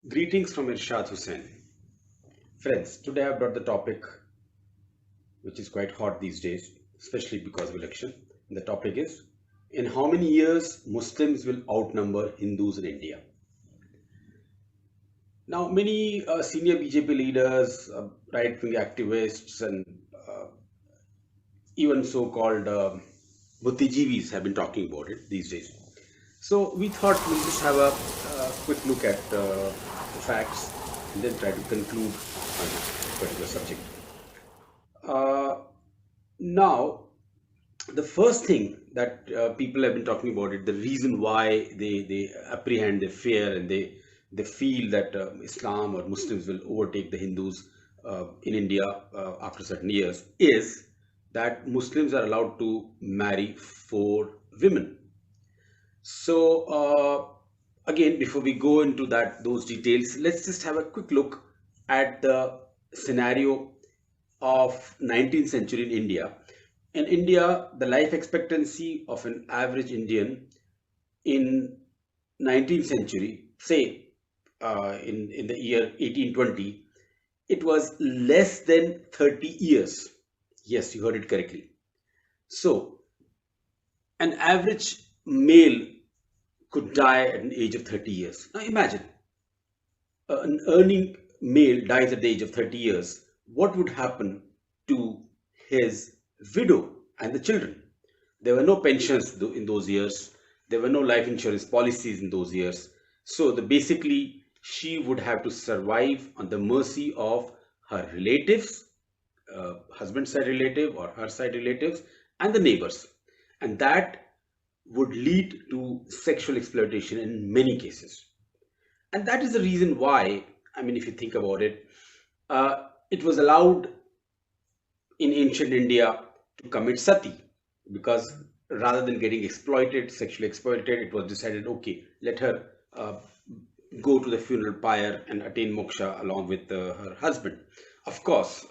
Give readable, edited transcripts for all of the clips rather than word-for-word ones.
Greetings from Irshad Hussain. Friends, today I brought the topic which is quite hot these days, especially because of election. The topic is in how many years Muslims will outnumber Hindus in India. Now, many senior BJP leaders, right-wing activists, and uh, even so-called Buddhijeevis have been talking about it these days. So we thought we'll just have a quick look at the facts and then try to conclude on this particular subject. Uh, Now, the first thing that people have been talking about it, the reason why they apprehend, they fear, and they feel that Islam or Muslims will overtake the Hindus in India after certain years is that Muslims are allowed to marry four women. So again, before we go into those details, let's just have a quick look at the scenario of 19th century in India. In India, the life expectancy of an average Indian in 19th century, say in the year 1820, it was less than 30 years. Yes, you heard it correctly. So, an average male could die at an age of 30 years. Now imagine an earning male dies at the age of 30 years. What would happen to his widow and the children? There were no pensions in those years. There were no life insurance policies in those years. So basically, she would have to survive on the mercy of her relatives, husband side relative or her side relatives, and the neighbors. And that would lead to sexual exploitation in many cases. And that is the reason why, I mean, if you think about it, it was allowed in ancient India to commit sati because rather than getting exploited, sexually exploited, it was decided, okay, let her go to the funeral pyre and attain moksha along with her husband. Of course,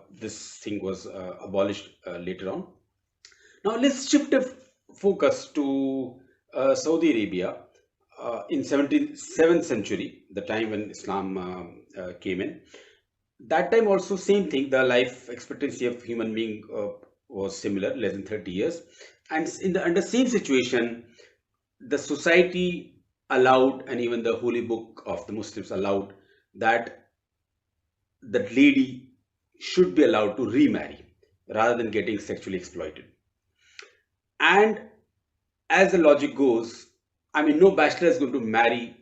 this thing was abolished later on. Now let's shift the focus to Saudi Arabia in 7th century, the time when Islam came in. That time also same thing. The life expectancy of human being was similar, less than 30 years. And in the under same situation, the society allowed, and even the holy book of the Muslims allowed that the lady should be allowed to remarry rather than getting sexually exploited. And as the logic goes, I mean, no bachelor is going to marry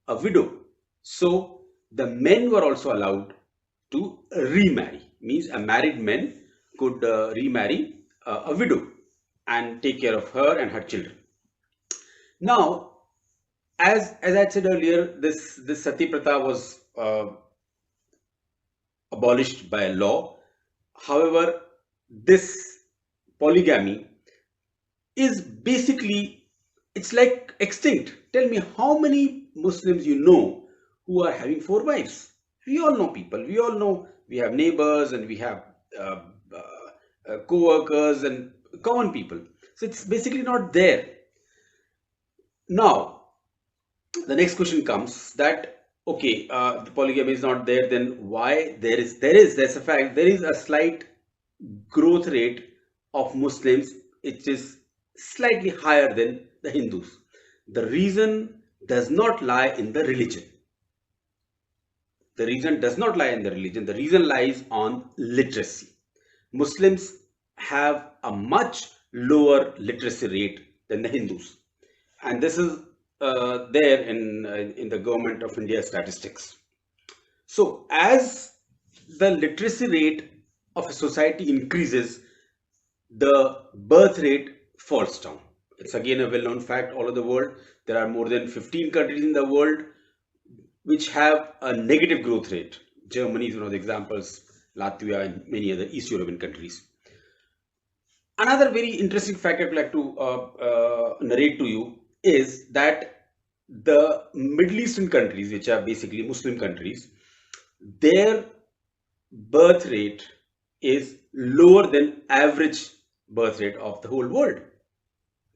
a widow. So the men were also allowed to remarry. Means a married man could remarry a widow and take care of her and her children. Now, as I said earlier, this sati pratha was abolished by law. However, this polygamy is basically, it's like extinct. Tell me how many Muslims you know who are having four wives? We all know people. We all know we have neighbors and we have uh, co-workers and common people. So it's basically not there. Now, the next question comes that okay, the polygamy is not there. Then why there's a fact there is a slight growth rate of Muslims. It is slightly higher than the Hindus. The reason does not lie in the religion. The reason does not lie in the religion. The reason lies on literacy. Muslims have a much lower literacy rate than the Hindus, and this is there in the government of India statistics. So as the literacy rate of a society increases, the birth rate falls down. It's again a well-known fact all over the world. There are more than 15 countries in the world which have a negative growth rate. Germany is one of the examples, Latvia, and many other East European countries. Another very interesting fact I'd like to narrate to you is that the Middle Eastern countries, which are basically Muslim countries, their birth rate is lower than average birth rate of the whole world.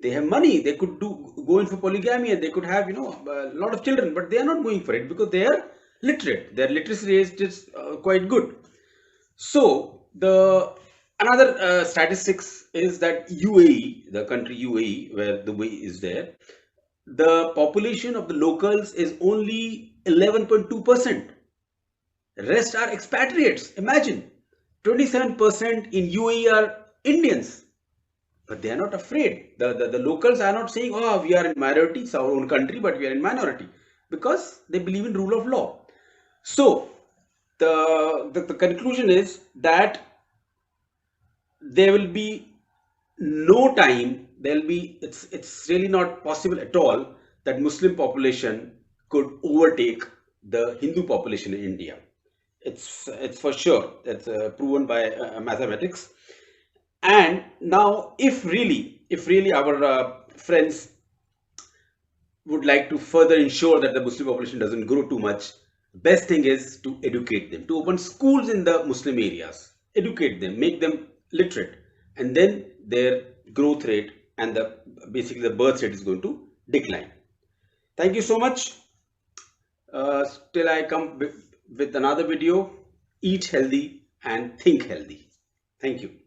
They have money. They could go in for polygamy and they could have a lot of children, but they are not going for it because they are literate. Their literacy rate is quite good. So the another statistics is that UAE, the country UAE, where Dubai is there, the population of the locals is only 11.2%. Rest are expatriates. Imagine 27% in UAE are Indians, but they are not afraid. The locals are not saying, oh, we are in minority, it's our own country, but we are in minority, because they believe in rule of law. So the conclusion is that there will be no time, there'll be, it's really not possible at all that Muslim population could overtake the Hindu population in India. It's for sure. That's proven by mathematics. And now, if really our friends would like to further ensure that the Muslim population doesn't grow too much, best thing is to educate them, to open schools in the Muslim areas, educate them, make them literate, and then their growth rate and basically the birth rate is going to decline. Thank you so much. Till I come with another video, eat healthy and think healthy. Thank you.